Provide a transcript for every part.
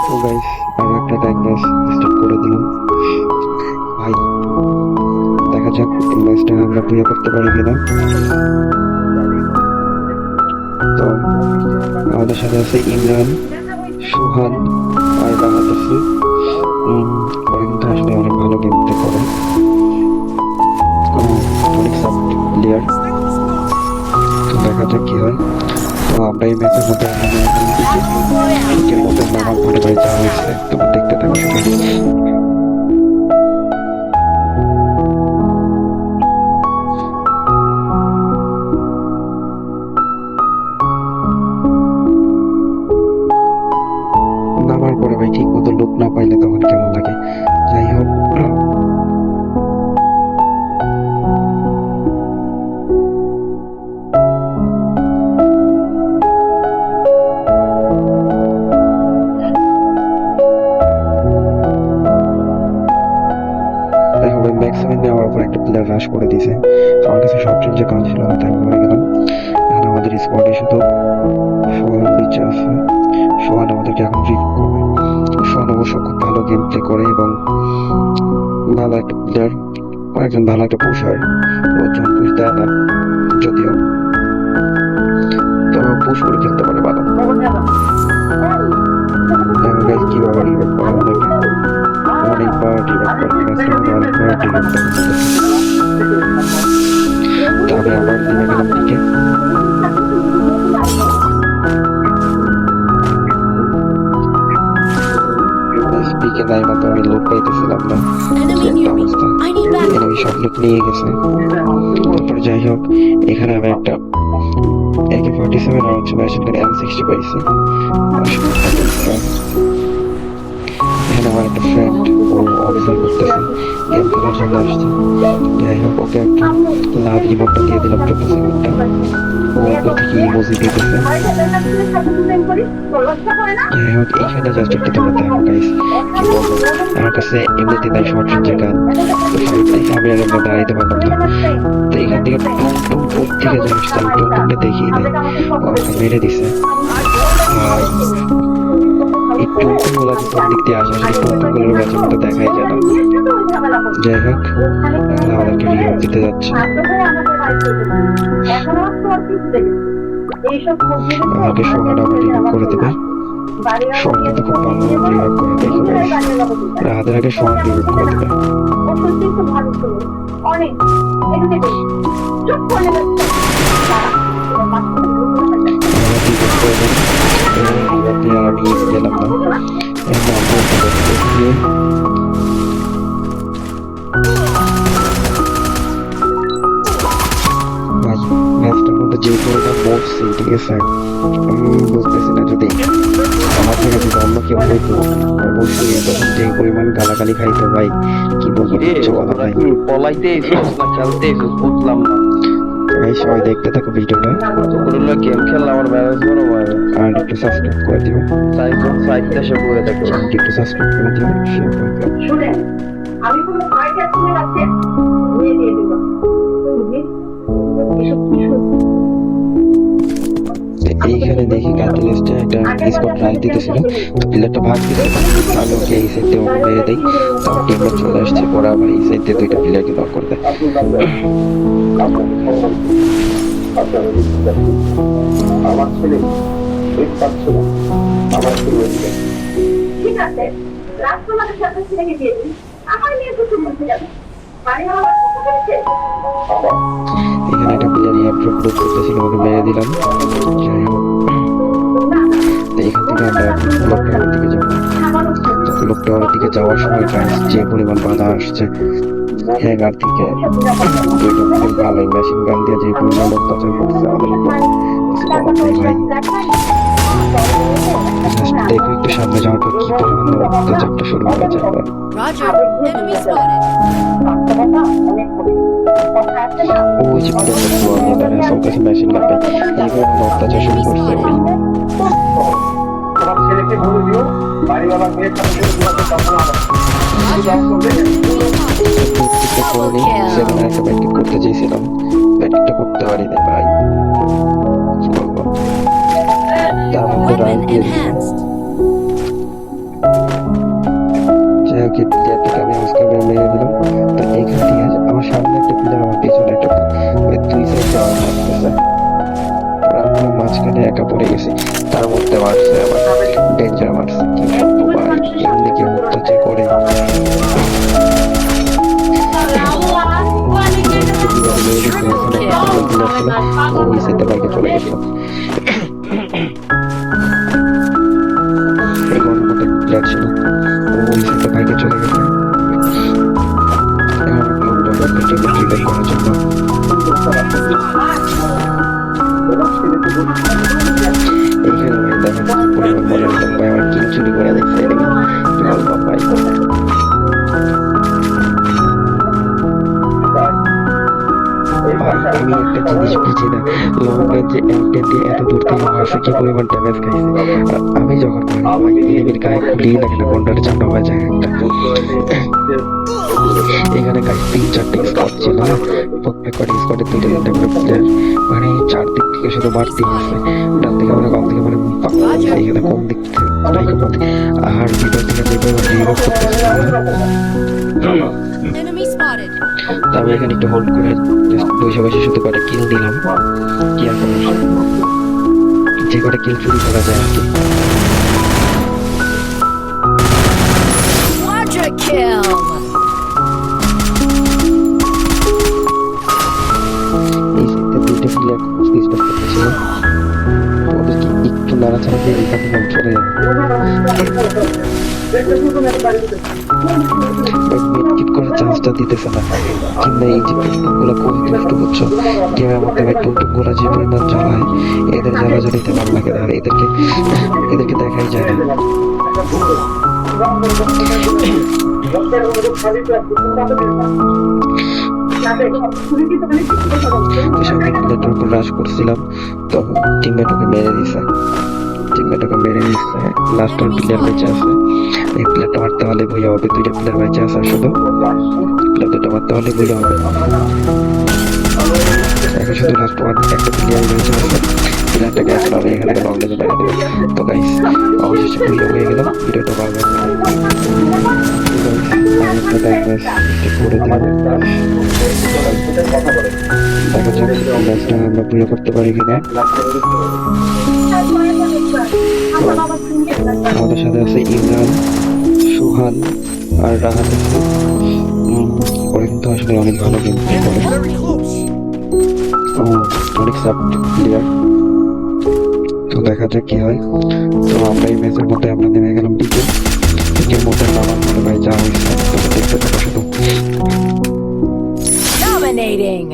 তো গাইস আরো একটা টাইম ম্যাচ স্টার্ট করে দিলাম ভাই। দেখা যাক এই ম্যাচটা আমরা ক্লিয়ার করতে পারি কিনা। তো আমাদের সাথে আছে ইমরান, সুহান আর রাহাত আছে। ওরা কিন্তু আসলে অনেক ভালো গেম প্লে করে, অনেক সাব প্লেয়ার। তো দেখা যাক কি হয়। তো আমরা এই ম্যাচের মধ্যে পিকের মধ্যে নামার ঘরে বাড়ি যাওয়া হয়েছে, তোমরা দেখতে থাকো সেটা। নামার পরে ভাই ঠিক মতো লোক না পাইলে তখন কেমন লাগে। যাই হোক, ম্যাক্সিমাম নেওয়ার পর একটা প্লেয়ার রাশ করে দিয়েছে। আমার কাছে শর্ট রেঞ্জে কাজ ছিল, আমি তাই মরে গেলাম। এখন আমাদের স্কোয়াডে শুধু সোহান বেঁচে আছে। সোহান আমাদেরকে এখন রিভ করবে। সোহান অবশ্য খুব ভালো গেম প্লে করে এবং ভালো একটা প্লেয়ার, একজন ভালো একটা পুষার। ও জন পুশ দেয় না যদিও, তবে পুশ করে খেলতে পারে ভালো। দেখো গাইস কিভাবে রিভাইভ করে আমাদেরকে, অনেকবার রিভাইভ করে ম্যাচটা মধ্যে, অনেকবার রিভাইভ করে। তো আমি আবার নেমে গেলাম দিকে। পিকে নাইমা তো আমি লোক পাইতেছিলাম না, কি একটা অবস্থা। এনিমি সব লোক নিয়ে গেছে। তারপরে যাই হোক, এখানে আমি একটা AK-47 আর হচ্ছে মেশিন গান M60 পাইছি। এখানে আমার একটা ফ্রেন্ড, ও অবজার্ভ করতেছে, গেম খেলার জন্য আসছে। যাই হোক, ওকে একটা লাভ রিমোটটা দিয়ে দিলাম, 2 সেকেন্ডটা। ও উপর থেকে ইমোজি দিতেছে। যাই হোক, এইখানে জাস্ট একটু তোমরা দেখো গাইস, কি বলবো, আমার কাছে এমনিতে তাই শর্ট রেঞ্জের গান। তো ফাইট দেখে আমি আর এমনি দাঁড়াইতে পারলাম না। তো এখান থেকে টুম টুম থেকে যে আসছে, আমি টুম টুমটা দেখি নাই, ও আমাকে মেরে দিছে। আর এই টুমটুমগুলো যে কোন দিক দিয়ে আসে, আসলে টুমটুমগুলোর ব্যাচের মতো দেখাই যায় না। যাই হোক, এখন আমাদেরকে রিভাইভ দিতে যাচ্ছে। আমাকে সোহান আবার রিভাইভ করে দেবে। সোহান কিন্তু খুব ভালো রিভাইভ করে, দেখো গাইস, রাহাতের আগে সোহান রিভাইভ করে দেবে। আমি গেলাম না, ম্যাচটার মধ্যে যে পরিমাণ মরছি, ঠিক আছে, আমি বুঝতেছি না যদি আমার থেকে যদি অন্য কেউ হইতো, অবশ্যই তখন যে পরিমাণ গালাগালি খাইতো ভাই, কি বলবো, কিচ্ছু বলা ভাই। পলাইতে এসেছিস না খেলতে এসেছিস বুঝলাম না। ভাই সবাই দেখতে থাকো ভিডিওটা, তোগুলো গেম খেললে আমার ম্যানেজ বড় হয় আর একটু সাবস্ক্রাইব করে দিও, সাইডটা সে করে দেখো, একটু সাবস্ক্রাইব করে দিও, শেয়ার করে দিও। শুনেন, আমি কোনো ফাইট আসলে আছে নিয়ে দিয়ে দেব। এসব কি শুনছি? এইখানে দেখি ক্যাটালিস্টে একটা স্পট রাইট দিতেছিল, তো প্লেয়ারটা ভাগ দিতে, আমি ওকে এই সাইড দিয়ে ওকে মেরে দিই। তো আমার টিমমেট চলে আসছে, পরে আবার এই সাইড দিয়ে 2টা প্লেয়ারকে নক করে দেয়। আমার ছেলে পাচ্ছে না, আমার ছেলে ঠিক আছে, রাষ্ট্রমাতার সাথে ছেলেকে দিয়ে দিন, আমার মেয়ে কিছু বলতে যাবে, মানে আমার কথা বলছে। এখানে একটা প্লেয়ার এয়ারড্রপ লুট করতেছিল, ওকে মেরে দিলাম। যাই হোক, তো এখান থেকে আমরা ক্লক টাওয়ারের দিকে যাবো। তো ক্লক টাওয়ারের দিকে যাওয়ার সময় গাইস যে পরিমাণ বাধা আসছে হ্যাঙ্গার থেকে, দুইটা খুব ভালোই মেশিন গান দিয়ে যে পরিমাণ অত্যাচার করছে আমাদের উপর, কিছু বলার নেই ভাই। জাস্ট দেখো একটু সামনে যাওয়ার পর কি পরিমাণ অত্যাচারটা শুরু হয়ে যায় ভাই। Roger, enemy spotted. ওই যে প্লেয়ারটা ফ্লোর নিয়ে দাঁড়িয়ে আছে, ওর কাছে মেশিন গান ভাই, এই পরিমাণ অত্যাচার শুরু করছে ভাই। তোমার ছেলেকে বলে দিও বাড়ি বাবার মেয়ের সাথে কথা না প্রত্যেকটা ফোনে সেখানে একটা ব্যাটিং করতে চেয়েছিলাম, ব্যাটিংটা করতে পারিনি ভাই, কি বলবো। তার মধ্যে রান Weapon দিয়ে enhanced. করে মারছে। কি বলবো ভাই, এমনি কেউ অত্যাচার করে। ওই সাইডে বাইকে চলে গেছিল। এই ঘরের মধ্যে প্লেয়ার ছিল, ওই সাইডে বাইকে চলে গেছে। ট্রিগার করার জন্য এইখানে ভাই দেখেন পরিমাণ বলে দিতাম ভাই, আমার কিল চুরি করে দেখছে এদিকে ভাই। ভাই আমি একটা জিনিস বুঝি না, লং রেঞ্জে M10 দিয়ে এত দূর থেকে মারছে, কি পরিমাণ ড্যামেজ খাইছে। আর আমি যখন ভাই এনিমির গায়ে খুলিই না কেন কোনটার চাপা হয়ে যায় একটা। এখানে গাইস 3-4টে স্কোয়াড ছিল, প্রত্যেক কটা স্কোয়াডে 2-3টা করে প্লেয়ার, মানে চারদিক থেকে শুধু মারতেই আছে, ডান থেকে মানে বাম থেকে মানে পাগল হয়েছে। এখানে কোন দিক থেকে লাইকে পথে আর ভিতর থেকে যেভাবে রিভাইভ করতেছে। Enemy spotted. তো আমি এখানে একটু হোল্ড করে বসে বসে শুধু কটা কিল দিলাম, কি আর করার, যে কটা কিল চুরি করা যায় আর কি। Quadra kill. এই সাইডে 2টা প্লেয়ার ডিস্টার্ব করতেছিল, ওদেরকে একটু নাড়াচাড়া দিয়ে এখান থেকে আমি চলে যাবো। মেডকিট করার চান্সটা দিতেছে না, কিংবা এই যে টুকটুকগুলো করে একটু বুঝছো, গেমের মধ্যে ভাই টুকটুকগুলো যে পরিমাণ জ্বালায়, এদের জ্বালা জ্বালিতে ভালো লাগে না, আর এদেরকে দেখাই যায় না। সামনে প্লেটের উপর রাশ করছিলাম, তো টিমমেটকে মেরে দিছে, লাস্ট ওয়ান প্লেয়ার বেঁচে আছে। এই প্লেয়ারটা মারতে হলে বইয়া হবে, 2টা প্লেয়ার বেঁচে আছে শুধু, প্লেয়ার 2টা মারতে হলে বইয়া হবে। এখন শুধু লাস্ট ওয়ান একটা প্লেয়ার বেঁচে আছে, প্লেয়ারটাকে এখন আমি এখানে লং রেঞ্জে মেরে দেবো। তো গাইস অবশেষে বইয়া হয়ে গেল, ভিডিওটা ভালো লাগবে আমি একটা টাইম করে দেবো, দেখা যাক ম্যাচটা আমরা বইয়া করতে পারি কিনা। আমাদের সাথে আছে ইমরান, সুহান আর রাহাত আছে। ওরা কিন্তু আসলে অনেক ভালো গেম করে, অনেক সাব প্লেয়ার। তো দেখা যাক কি হয়। তো আমরা এই ম্যাচের মধ্যে আমরা নেমে গেলাম পিকের মধ্যে নামার পরে ভাই যা হয়েছে তোমরা দেখতে থাকো শুধু। Dominating.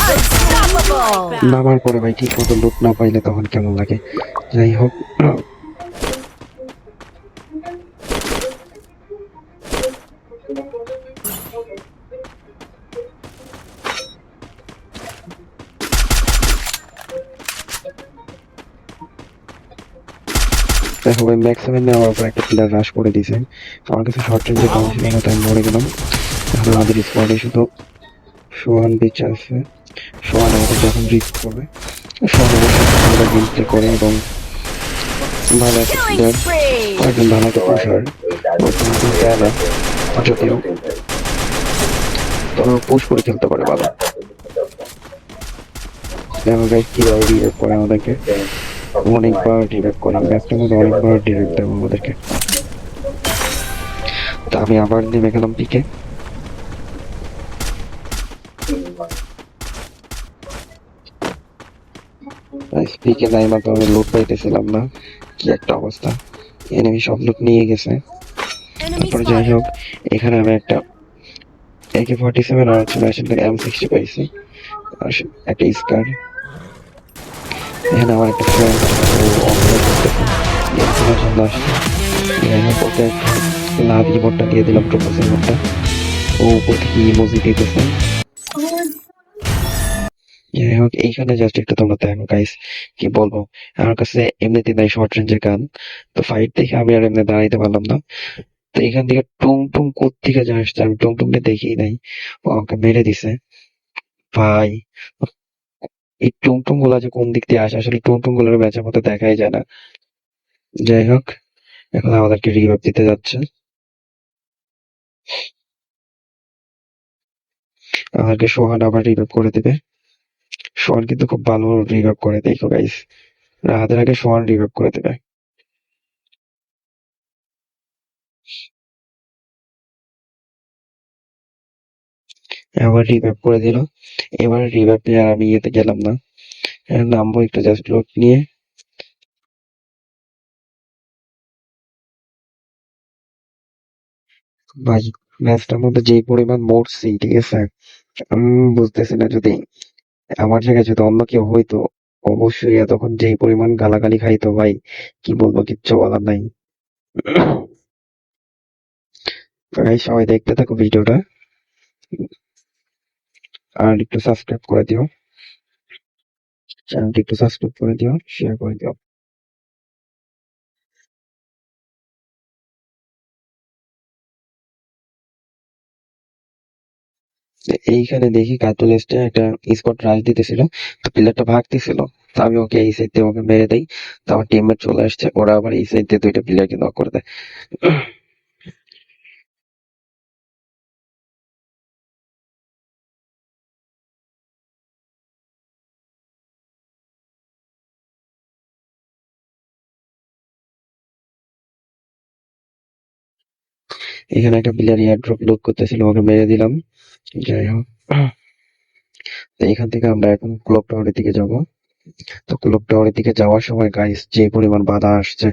Unstoppable. নামার পরে ভাই ঠিক মতো লুট না পাইলে তখন কেমন লাগে। যাই হোক, দেখো ভাই ম্যাক্সিমাম নেওয়ার পর একটা প্লেয়ার রাশ করে দিয়েছে, আমার কাছে শর্ট রেঞ্জে কম ছিল না, তাই আমি মরে গেলাম। এখন আমাদের স্কোয়াডে শুধু সোহান বেঁচে আছে, সোহান আমাদের যখন রিস্ক করবে, সোহান অবশ্যই ভালো গেম প্লে করে এবং ভালো একটা Killing প্লেয়ার, spree. একজন ভালো একটা পুষার, কিন্তু দেয় না যদিও, তবে পুশ করে খেলতে পারে ভালো। দেখো গাইস কিভাবে রিভাইভ করে আমাদেরকে, অনেকবার রিভাইভ করে, ম্যাচটার মধ্যে অনেকবার রিভাইভ দেবো আমাদেরকে। তা আমি আবার নেমে গেলাম পিকে। পিকে নাই মাত্র আমি লুট পাইতেছিলাম না, কি একটা অবস্থা, এনিমি সব লুট নিয়ে গেছে। Enemy তারপরে যাই হোক, spotted. এখানে আমি একটা AK-47 আর হচ্ছে M60 পাইছি, আর একটা স্কার। এখানে আমার একটা ফ্রেন্ড ওকে লাভ ইমোটটা দিয়ে দিলাম, প্রপোজ ইমোটটা, ও উপর থেকে ইমোজি দিতেছে। যাই হোক এইখানে জাস্ট একটু তোমরা দেখো গাইস, কি বলবো, আমার কাছে এমনিতে নাই শর্ট রেঞ্জের গান, তো ফাইট দেখে আমি আর এমনি দাঁড়াইতে পারলাম না। তো এখান থেকে টুং টুং কোত্থেকে যায় আসছে, আমি টুং টুংটা দেখি নাই, ও আমাকে মেরে দিছে ভাই। এই টুং টুং গুলা যে কোন দিক দিয়ে আসে, আসলে টুং টুং গুলোর ম্যাচের মতো দেখাই যায় না। যাই হোক এখন আমাদেরকে রিভাইভ দিতে যাচ্ছে, আমাদেরকে সোহান আবার রিভাইভ করে দিবে। সোহান কিন্তু খুব ভালো রিভাইভ করে, দেখো গাইস, রাহাতের আগে সোহান রিভাইভ করে দেবে। আবার রিভাইভ করে দিল। এবার রিভাইভ নিয়ে আর আমি ইয়েতে গেলাম না, নামবো একটু জাস্ট লোড নিয়ে। ভাই ম্যাচটার মধ্যে যে পরিমাণ মরছি, ঠিক আছে, আমি বুঝতেছি না, যদি আমার জায়গায় যদি অন্য কেউ হইতো অবশ্যই তখন যেই পরিমাণ গালাগালি খাইতো ভাই, কি বলবো, কিচ্ছু বলার নাই। ভাই সবাই দেখতে থাকো ভিডিওটা, আর একটু সাবস্ক্রাইব করে দিও, চ্যানেলটি একটু সাবস্ক্রাইব করে দিও, শেয়ার করে দিও। এইখানে দেখি কাতুল এসে একটা স্পট রাশ দিতেছিল, তো প্লেয়ারটা ভাগতেছিল, তো আমি ওকে এই সাইড দিয়ে ওকে মেরে দেই, তো আমার টিমমেট চলে আসছে, ওরা আবার এই সাইড দিয়ে দুইটা প্লেয়ারকে নক করে দেয়। এখানে একটা প্লেয়ার এয়ার ড্রপ লুট করতেছিল, ওকে মেরে দিলাম। যাই হোক, তো এখান থেকে আমরা এখন ক্লক টাওয়ারের দিকে যাব। তো ক্লক টাওয়ারের দিকে যাওয়ার সময় গাইস যে পরিমাণ বাধা আসছে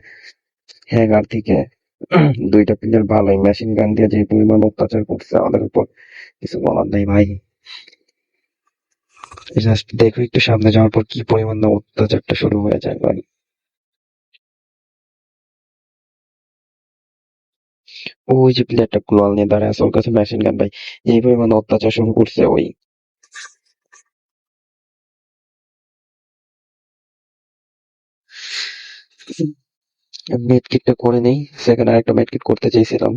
হ্যাগার থেকে, দুইটা প্লেয়ার ভালোই মেশিন গান দিয়ে যে পরিমাণ অত্যাচার করছে আমাদের উপর, কিছু বলার নাই ভাই। জাস্ট দেখো একটু সামনে যাওয়ার পর কি পরিমাণ না অত্যাচারটা শুরু হয়ে যায় ভাই। ওই যে প্লেয়ারটা গ্লোয়াল নিয়ে দাঁড়ায় আছে, ওর কাছে মেশিন গান ভাই, এই পরিমাণ অত্যাচার শুরু করছে ওই। মেডকিটটা করে নেই, সেখানে আরেকটা মেডকিট করতে চাইছিলাম,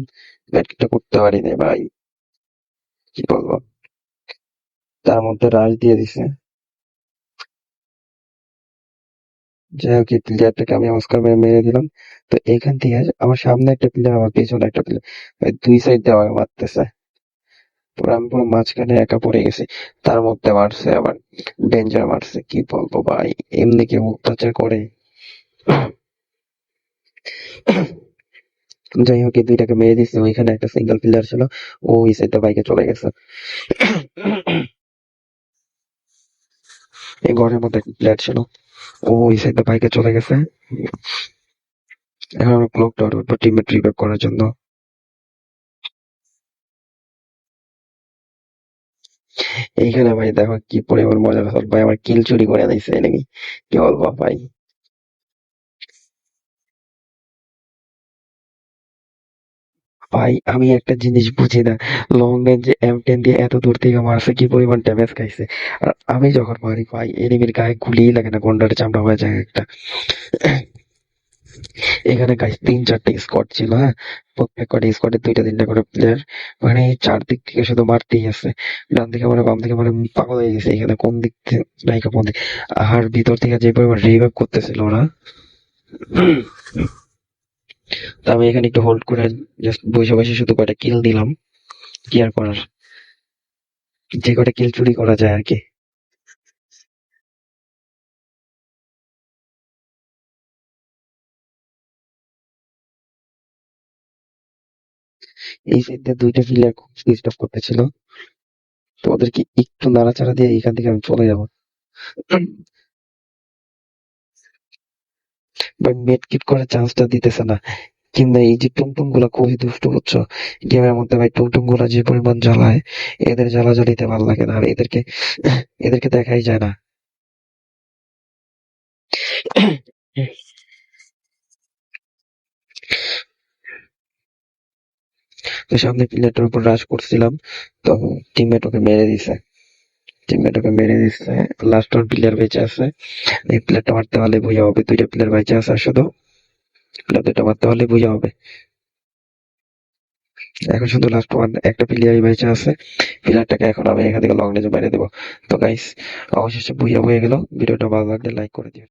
মেডকিটটা করতে পারি নাই ভাই, কি বলবো, তার মধ্যে রাশ দিয়ে দিছে। যাই হোক, এই প্লেয়ারটাকে আমি অস্কার মেরে মেরে দিলাম। তো এখান থেকে আমার সামনে একটা প্লেয়ার, আমার পেছনে একটা প্লেয়ার, দুই সাইড দিয়ে আমাকে মারতেছে, পুরো আমি পুরো মাঝখানে একা পড়ে গেছি। তার মধ্যে মারছে আবার ডেঞ্জার মারছে, কি বলবো ভাই, এমনি কেউ অত্যাচার করে। যাই হোক, এই দুইটাকে মেরে দিচ্ছে, ওইখানে একটা সিঙ্গেল প্লেয়ার ছিল, ও ওই সাইডে বাইকে চলে গেছে। এই ঘরের মধ্যে একটা প্লেয়ার ছিল, ও ওই সাইডে বাইকে চলে গেছে। এখন আমি ক্লক টাওয়ার উঠবো টিমমেট রিভাইভ করার জন্য। এইখানে ভাই দেখো কি পরিমাণ মজার হল ভাই, আমার কিল চুরি করে দিচ্ছে এনিমি, কি বলবো ভাই। ভাই আমি একটা জিনিস বুঝি না, লং রেঞ্জে M10 দিয়ে এত দূর থেকে মারছে, কি পরিমাণ ড্যামেজ খাইছে। আর আমি যখন মারি ভাই, এনিমির গায়ে গুলিই লাগে না, গন্ডারে চামড়া হয়ে যায় একটা। এখানে গাইস 3-4টে স্কোয়াড ছিল, হ্যাঁ, প্রত্যেক কটা স্কোয়াডে 2-3টা করে প্লেয়ার, মানে চারদিক থেকে শুধু মারতেই আছে, ডান দিকে মানে বাম দিকে মানে পাগল হয়ে গেছে এখানে, কোন দিক থেকে নায়িকা কোন দিক। আর ভিতর থেকে যে পরিমাণ রিভাইভ করতেছিল ওরা, তো আমি এখানে একটু হোল্ড করে জাস্ট বসে বসে শুধু কয়টা কিল দিলাম, কি আর করার, যে কটা কিল চুরি করা যায় আর কি। এই সাইড দিয়ে দুইটা প্লেয়ার খুব সুইচ অফ করতেছিল, তো ওদেরকে একটু নাড়াচাড়া দিয়ে এখান থেকে আমি চলে যাবো। বাট মেড কিট করার চান্সটা দিতেছে না। কিংবা এই যে টুমটুম গুলা খুবই দুষ্টু, বুঝছো, গেমের মধ্যে ভাই টুমটুম গুলা যে পরিমাণ জ্বালায়, এদের জ্বালাজ্বালিতে ভালো লাগে না, আর এদেরকে এদেরকে দেখাই যায় না। তো সামনে প্লেয়ারটার উপর রাশ করছিলাম, তো টিমমেট ওকে মেরে দিছে, লাস্ট ওর প্লেয়ার বেঁচে আছে, এই প্লেয়ারটা মারতে পারলে বুঝা হবে, দুইটা প্লেয়ার বেঁচে আছে আর শুধু, প্লেয়ার দুইটা মারতে পারলে বুঝা হবে। এখন শুধু লাস্ট ওয়ান একটা প্লেয়ারই বেঁচে আছে, প্লেয়ারটাকে এখন আমি এখান থেকে লং রেঞ্জে মেরে দেবো। তো গাইস অবশেষে বুঝা হয়ে গেল, ভিডিওটা ভালো লাগলে লাইক করে দিও।